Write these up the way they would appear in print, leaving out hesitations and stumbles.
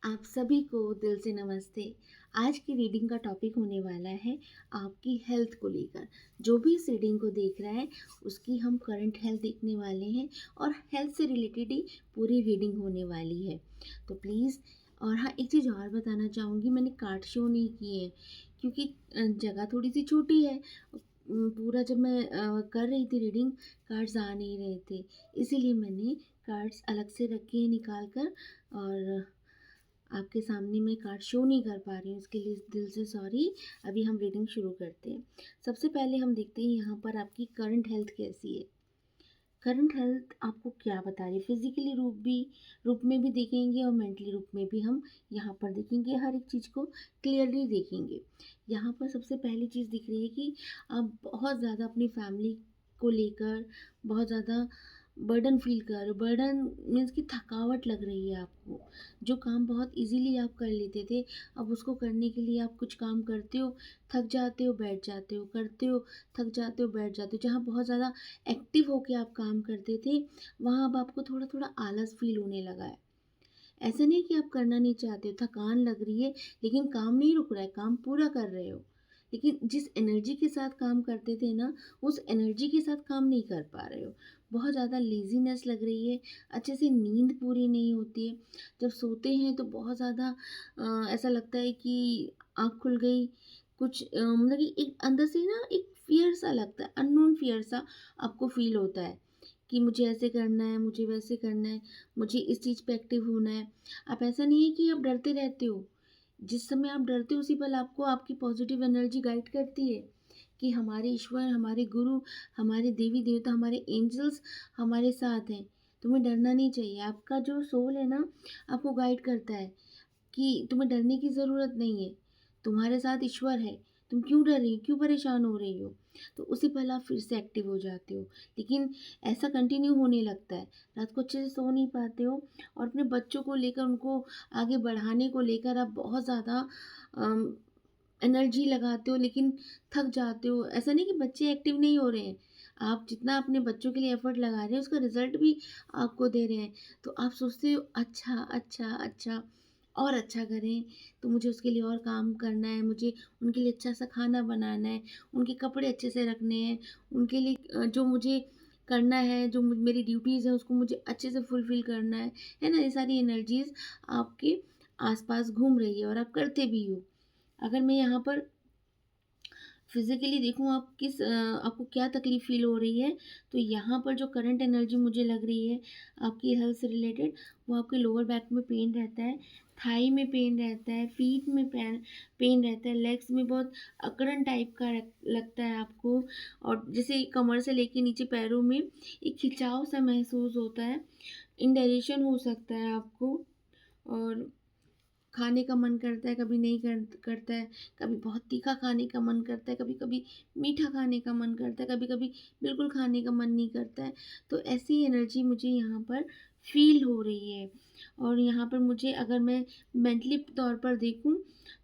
आप सभी को दिल से नमस्ते। आज की रीडिंग का टॉपिक होने वाला है आपकी हेल्थ को लेकर। जो भी इस रीडिंग को देख रहा है उसकी हम करंट हेल्थ देखने वाले हैं और हेल्थ से रिलेटेड ही पूरी रीडिंग होने वाली है। तो प्लीज़, और हाँ, एक चीज़ और बताना चाहूँगी, मैंने कार्ड शो नहीं किए हैं क्योंकि जगह थोड़ी सी छोटी है। पूरा जब मैं कर रही थी रीडिंग, कार्ड्स आ नहीं रहे थे, इसीलिए मैंने कार्ड्स अलग से रखे हैं निकाल कर, और आपके सामने मैं कार्ड शो नहीं कर पा रही हूँ, इसके लिए दिल से सॉरी। अभी हम रीडिंग शुरू करते हैं। सबसे पहले हम देखते हैं यहाँ पर आपकी करंट हेल्थ कैसी है। करंट हेल्थ आपको क्या बता रही है, फिजिकली रूप में भी देखेंगे और मेंटली रूप में भी हम यहाँ पर देखेंगे, हर एक चीज़ को क्लियरली देखेंगे। यहाँ पर सबसे पहली चीज़ दिख रही है कि आप बहुत ज़्यादा अपनी फैमिली को लेकर बहुत ज़्यादा बर्डन फील कर रहे हो। बर्डन मीन्स कि थकावट लग रही है आपको। जो काम बहुत इजीली आप कर लेते थे, अब उसको करने के लिए आप कुछ काम करते हो, थक जाते हो, बैठ जाते हो, करते हो, थक जाते हो, बैठ जाते हो। जहाँ बहुत ज़्यादा एक्टिव होके आप काम करते थे, वहाँ अब आपको थोड़ा थोड़ा आलस फील होने लगा है। ऐसा नहीं कि आप करना नहीं चाहते हो, थकान लग रही है, लेकिन काम नहीं रुक रहा है, काम पूरा कर रहे हो। लेकिन जिस एनर्जी के साथ काम करते थे ना, उस एनर्जी के साथ काम नहीं कर पा रहे हो। बहुत ज़्यादा लेज़ीनेस लग रही है, अच्छे से नींद पूरी नहीं होती है। जब सोते हैं तो बहुत ज़्यादा ऐसा लगता है कि आँख खुल गई, कुछ मतलब कि एक अंदर से ना एक फ़ियर सा लगता है, अननोन फ़ियर सा आपको फ़ील होता है कि मुझे ऐसे करना है, मुझे वैसे करना है, मुझे इस चीज़ पे एक्टिव होना है। आप, ऐसा नहीं है कि आप डरते रहते हो। जिस समय आप डरते हो उसी पल आपको आपकी पॉजिटिव एनर्जी गाइड करती है कि हमारे ईश्वर, हमारे गुरु, हमारे देवी देवता, हमारे एंजल्स हमारे साथ हैं। तुम्हें डरना नहीं चाहिए। आपका जो सोल है ना, आपको गाइड करता है कि तुम्हें डरने की ज़रूरत नहीं है, तुम्हारे साथ ईश्वर है। तुम क्यों डर रही हो, क्यों परेशान हो रही हो? तो उसी पल आप फिर से एक्टिव हो जाते हो। लेकिन ऐसा कंटिन्यू होने लगता है, रात को अच्छे से सो नहीं पाते हो, और अपने बच्चों को लेकर, उनको आगे बढ़ाने को लेकर आप बहुत ज़्यादा एनर्जी लगाते हो, लेकिन थक जाते हो। ऐसा नहीं कि बच्चे एक्टिव नहीं हो रहे हैं, आप जितना अपने बच्चों के लिए एफर्ट लगा रहे हैं उसका रिजल्ट भी आपको दे रहे हैं। तो आप सोचते हो अच्छा अच्छा अच्छा, और अच्छा करें, तो मुझे उसके लिए और काम करना है, मुझे उनके लिए अच्छा सा खाना बनाना है, उनके कपड़े अच्छे से रखने हैं, उनके लिए जो मुझे करना है, जो मेरी ड्यूटीज़ हैं उसको मुझे अच्छे से फुलफ़िल करना है ना? ये सारी एनर्जीज़ आपके आस-पास घूम रही है और आप करते भी हो। अगर मैं यहाँ पर फिज़िकली देखूँ, आपको क्या तकलीफ़ फ़ील हो रही है, तो यहाँ पर जो करंट एनर्जी मुझे लग रही है आपकी हेल्थ से रिलेटेड, वो आपके लोअर बैक में पेन रहता है, थाई में पेन रहता है, फीट में पेन रहता है, लेग्स में बहुत अकड़न टाइप का लगता है आपको, और जैसे कमर से लेके नीचे पैरों में एक खिंचाव सा महसूस होता है, इंडाइजेशन हो सकता है आपको, और खाने का मन करता है, कभी नहीं करता है, कभी बहुत तीखा खाने का मन करता है, कभी-कभी मीठा खाने का मन करता है, कभी-कभी बिल्कुल खाने का मन नहीं करता है। तो ऐसी एनर्जी मुझे यहाँ पर फ़ील हो रही है, और यहाँ पर मुझे, अगर मैं मेंटली तौर पर देखूँ,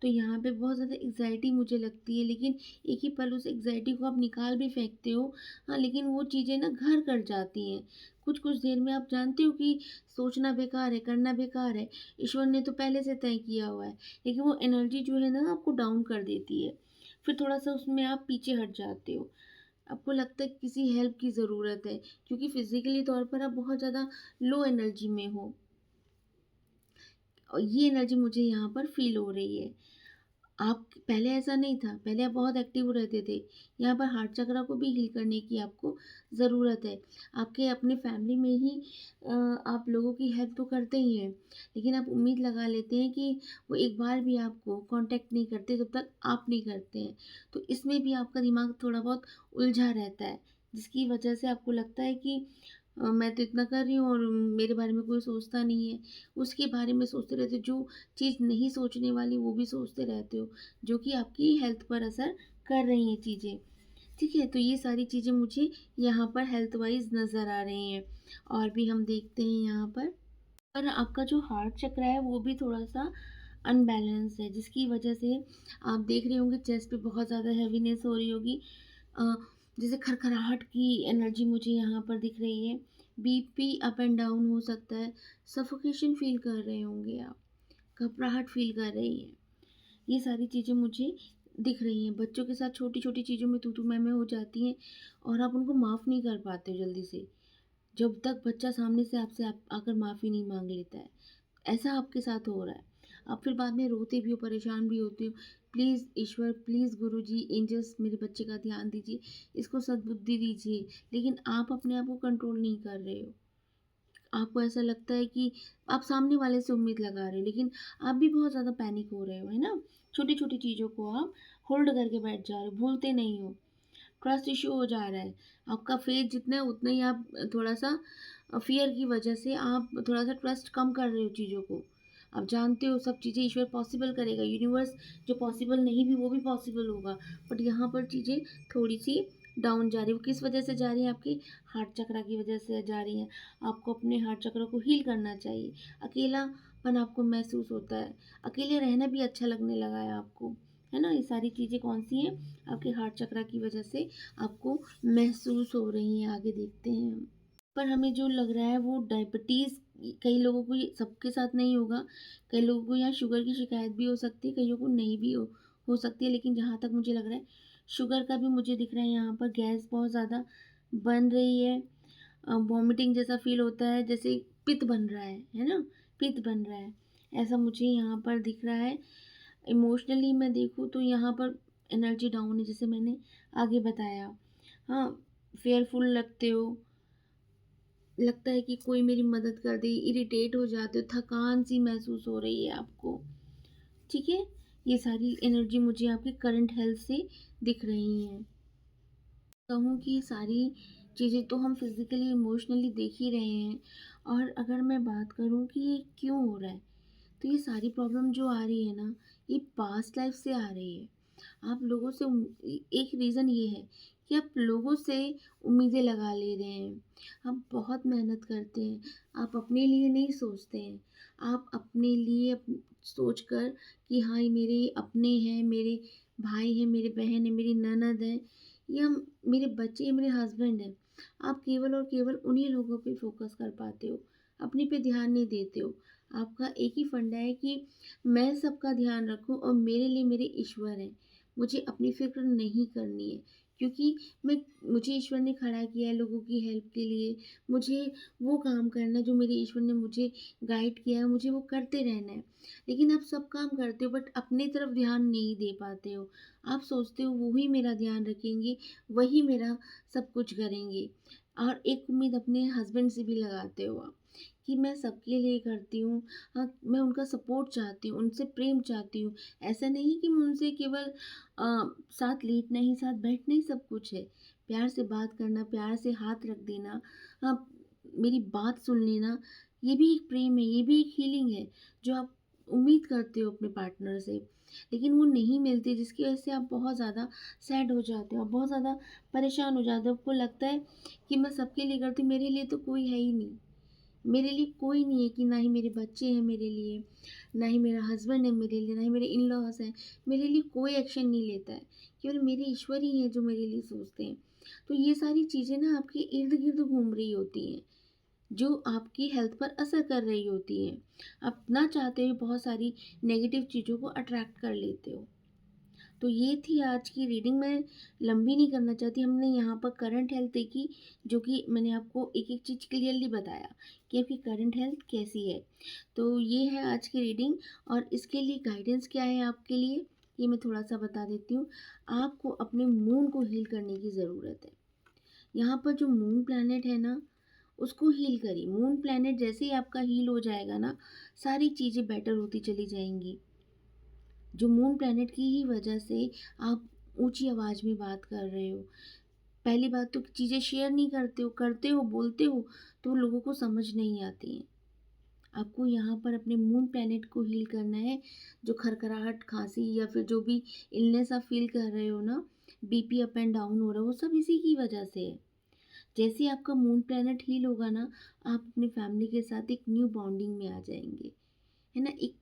तो यहाँ पे बहुत ज़्यादा एंग्ज़ायटी मुझे लगती है, लेकिन एक ही पल उस एंग्ज़ायटी को आप निकाल भी फेंकते हो। हाँ, लेकिन वो चीज़ें ना घर कर जाती हैं। कुछ-कुछ देर में आप जानते हो कि सोचना बेकार है, करना बेकार है। ईश्वर ने तो पहले से तय किया हुआ है, लेकिन वो एनर्जी जो है ना आपको डाउन कर देती है। फिर थोड़ा-सा उसमें आप पीछे हट जाते हो। आपको लगता है कि किसी हेल्प की ज़रूरत है, क्योंकि फिज़िकली तौर पर आप बहुत ज़्यादा लो एनर्जी में हो, और ये एनर्जी मुझे यहाँ पर फ़ील हो रही है। आप पहले ऐसा नहीं था, पहले आप बहुत एक्टिव रहते थे। यहाँ पर हार्ट चक्र को भी हील करने की आपको ज़रूरत है। आपके अपने फैमिली में ही आप लोगों की हेल्प तो करते ही हैं, लेकिन आप उम्मीद लगा लेते हैं कि वो एक बार भी आपको कॉन्टैक्ट नहीं करते जब तक आप नहीं करते हैं। तो इसमें भी आपका दिमाग थोड़ा बहुत उलझा रहता है, जिसकी वजह से आपको लगता है कि मैं तो इतना कर रही हूँ और मेरे बारे में कोई सोचता नहीं है। उसके बारे में सोचते रहते हो, जो चीज़ नहीं सोचने वाली वो भी सोचते रहते हो, जो कि आपकी हेल्थ पर असर कर रही हैं चीज़ें। ठीक है? तो ये सारी चीज़ें मुझे यहाँ पर हेल्थ वाइज़ नज़र आ रही हैं। और भी हम देखते हैं यहाँ पर, और आपका जो हार्ट चक्र है वो भी थोड़ा-सा अनबैलेंस है, जिसकी वजह से आप देख रहे होंगे चेस्ट पे बहुत ज़्यादा हेवीनेस हो रही होगी। अ, जैसे खरखराहट की एनर्जी मुझे यहाँ पर दिख रही है। बीपी अप एंड डाउन हो सकता है, सफोकेशन फ़ील कर रहे होंगे आप। घबराहट फ़ील कर रही हैं। ये सारी चीज़ें मुझे दिख रही हैं। बच्चों के साथ छोटी-छोटी चीज़ों में तू-तू मैं-मैं हो जाती हैं और आप उनको माफ़ नहीं कर पाते हो जल्दी से। जब तक बच्चा सामने से आपसे आप आकर माफ़ी नहीं माँग लेता है। ऐसा आपके साथ हो रहा है। आप फिर बाद में रोते भी हो, परेशान भी होते हो। प्लीज़ ईश्वर, प्लीज़ गुरुजी, एंजल्स मेरे बच्चे का ध्यान दीजिए, इसको सद्बुद्धि दीजिए। लेकिन आप अपने आप को कंट्रोल नहीं कर रहे हो। आपको ऐसा लगता है कि आप सामने वाले से उम्मीद लगा रहे हो, लेकिन आप भी बहुत ज़्यादा पैनिक हो रहे हो, है ना? छोटी-छोटी चीज़ों को आप होल्ड करके बैठ जा रहे हो, भूलते नहीं हो। ट्रस्ट इश्यू हो जा रहा है। आपका फेथ जितना है उतना ही आप थोड़ा-सा फ़ियर की वजह से आप थोड़ा-सा ट्रस्ट कम कर रहे हो चीज़ों को। आप जानते हो सब चीज़ें ईश्वर पॉसिबल करेगा, यूनिवर्स जो पॉसिबल नहीं भी वो भी पॉसिबल होगा। बट यहाँ पर चीज़ें थोड़ी-सी डाउन जा रही है। वो किस वजह से जा रही हैं? आपकी हार्ट चक्रा की वजह से जा रही हैं। आपको अपने हार्ट चक्र को हील करना चाहिए। अकेलापन आपको महसूस होता है। अकेले रहना भी अच्छा लगने लगा है आपको। है ना? ये सारी चीज़ें कौन-सी हैं? आपके हार्ट चक्र की वजह से आपको महसूस हो रही हैं। आगे देखते हैं हम। पर हमें जो लग रहा है वो डायबिटीज़ कई लोगों को ये सबके साथ नहीं होगा। कई लोगों को यहाँ शुगर की शिकायत भी हो सकती है, कईयों को नहीं भी हो सकती है। लेकिन जहाँ तक मुझे लग रहा है शुगर का भी मुझे दिख रहा है यहाँ पर गैस बहुत ज़्यादा बन रही है। वॉमिटिंग जैसा फ़ील होता है, जैसे पित्त बन रहा है ना? पित्त बन रहा है, ऐसा मुझे यहाँ पर दिख रहा है। इमोशनली मैं देखूँ तो यहाँ पर एनर्जी डाउन है, जैसे मैंने आगे बताया। हाँ, फेयरफुल लगते हो, लगता है कि कोई मेरी मदद कर दे, इरिटेट हो जाते हो, थकान-सी महसूस हो रही है आपको, ठीक है? ये सारी एनर्जी मुझे आपकी करंट हेल्थ से दिख रही हैं। कहूँ कि ये सारी चीज़ें तो हम फिज़िकली, इमोशनली देख ही रहे हैं और अगर मैं बात करूँ कि ये क्यों हो रहा है, तो ये सारी प्रॉब्लम जो आ रही है ना, ये पास्ट लाइफ से आ रही है। आप लोगों से एक रीज़न ये है कि आप लोगों से उम्मीदें लगा ले रहे हैं। आप बहुत मेहनत करते हैं, आप अपने लिए नहीं सोचते हैं। आप अपने लिए सोचकर कि हाँ, ये मेरे अपने हैं, मेरे भाई हैं, मेरे बहन है, मेरी ननद है या मेरे बच्चे, मेरे हस्बैंड हैं। आप केवल और केवल उन्हीं लोगों पे फ़ोकस कर पाते हो, अपने पे ध्यान नहीं देते हो। आपका एक ही फंडा है कि मैं सबका ध्यान रखूँ और मेरे लिए मेरे ईश्वर हैं। मुझे अपनी फ़िक्र नहीं करनी है क्योंकि मुझे ईश्वर ने खड़ा किया है लोगों की हेल्प के लिए। मुझे वो काम करना है जो मेरे ईश्वर ने मुझे गाइड किया है, मुझे वो करते रहना है। लेकिन आप सब काम करते हो बट अपनी तरफ ध्यान नहीं दे पाते हो। आप सोचते हो वो ही मेरा ध्यान रखेंगे, वही मेरा सब कुछ करेंगे और एक उम्मीद अपने हस्बैंड से भी लगाते हो आप कि मैं सबके लिए करती हूँ। हाँ, मैं उनका सपोर्ट चाहती हूँ, उनसे प्रेम चाहती हूँ। ऐसा नहीं कि मैं उनसे केवल साथ लेटना ही, साथ बैठना ही सब कुछ है। प्यार से बात करना, प्यार से हाथ रख देना, हाँ, मेरी बात सुन लेना, ये भी एक प्रेम है, ये भी एक हीलिंग है, जो आप उम्मीद करते हो अपने पार्टनर से। लेकिन वो नहीं मिलती जिसकी वजह से आप बहुत ज़्यादा सैड हो जाते हो, आप बहुत ज़्यादा परेशान हो जाते हो। आपको लगता है कि मैं सबके लिए करती हूँ, मेरे लिए तो कोई है ही नहीं। मेरे लिए कोई नहीं है कि ना ही मेरे बच्चे हैं मेरे लिए, ना ही मेरा हस्बैंड है मेरे लिए, ना ही मेरे इन-लॉज़ हैं। मेरे लिए कोई एक्शन नहीं लेता है, केवल मेरे ईश्वर ही हैं जो मेरे लिए सोचते हैं। तो ये सारी चीज़ें ना आपके इर्द-गिर्द घूम रही होती हैं, जो आपकी हेल्थ पर असर कर रही होती हैं। आप ना चाहते हुए बहुत सारी नेगेटिव चीज़ों को अट्रैक्ट कर लेते हो। तो ये थी आज की रीडिंग। मैं लंबी नहीं करना चाहती। हमने यहाँ पर करंट हेल्थ देखी, जो कि मैंने आपको एक-एक चीज़ क्लियरली बताया कि आपकी करंट हेल्थ कैसी है। तो ये है आज की रीडिंग और इसके लिए गाइडेंस क्या है आपके लिए, ये मैं थोड़ा-सा बता देती हूँ। आपको अपने मून को हील करने की ज़रूरत है। यहाँ पर जो मून प्लैनेट है ना, उसको हील करिए। मून प्लैनेट जैसे ही आपका हील हो जाएगा ना, सारी चीज़ें बेटर होती चली जाएँगी। जो मून प्लैनेट की ही वजह से आप ऊँची आवाज़ में बात कर रहे हो। पहली बात तो चीज़ें शेयर नहीं करते हो, बोलते हो तो लोगों को समझ नहीं आती हैं। आपको यहाँ पर अपने मून प्लैनेट को हील करना है। जो खरखराहट, खाँसी या फिर जो भी इलनेस आप फ़ील कर रहे हो ना, बीपी अप एंड डाउन हो रहा है, वो सब इसी की वजह से है। जैसे ही आपका मून प्लैनेट हील होगा ना, आप अपनी फैमिली के साथ एक न्यू बॉन्डिंग में आ जाएँगे। है ना? एक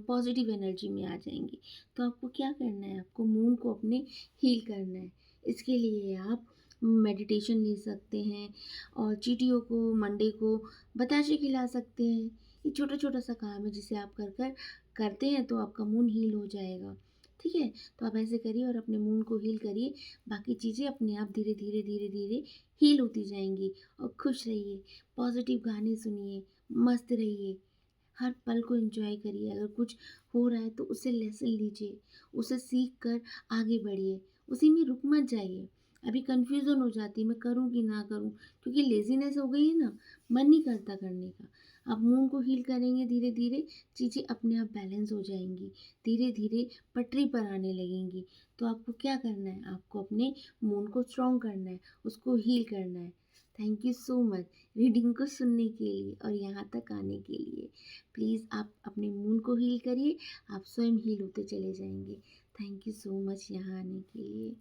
पॉजिटिव एनर्जी में आ जाएँगे। तो आपको क्या करना है? आपको मून को अपने हील करना है। इसके लिए आप मेडिटेशन ले सकते हैं और चींटियों को, मंडे को बताशे खिला सकते हैं। ये छोटा-छोटा सा काम है जिसे आप कर कर करते हैं तो आपका मूड हील हो जाएगा। ठीक है? तो आप ऐसे करिए और अपने मूड को हील करिए, बाकी चीज़ें अपने आप धीरे-धीरे, धीरे-धीरे हील होती जाएँगी और खुश रहिए, पॉज़िटिव गाने सुनिए, मस्त रहिए। हर पल को एंजॉय करिए। अगर कुछ हो रहा है तो उससे लेसन लीजिए, उसे सीख कर आगे बढ़िए, उसी में रुक मत जाइए। अभी कन्फ्यूज़न हो जाती है मैं करूँ कि ना करूँ, क्योंकि लेज़ीनेस हो गई है ना, मन नहीं करता करने का। आप मूड को हील करेंगे धीरे-धीरे, चीज़ें अपने आप बैलेंस हो जाएँगी, धीरे-धीरे पटरी पर आने लगेंगी। तो आपको क्या करना है? आपको अपने मूड को स्ट्रॉन्ग करना है, उसको हील करना है। Thank you so much reading को सुनने के लिए और यहाँ तक आने के लिए। प्लीज़ आप अपने मूड को हील करिए, आप स्वयं हील होते चले जाएँगे। थैंक यू सो मच यहाँ आने के लिए।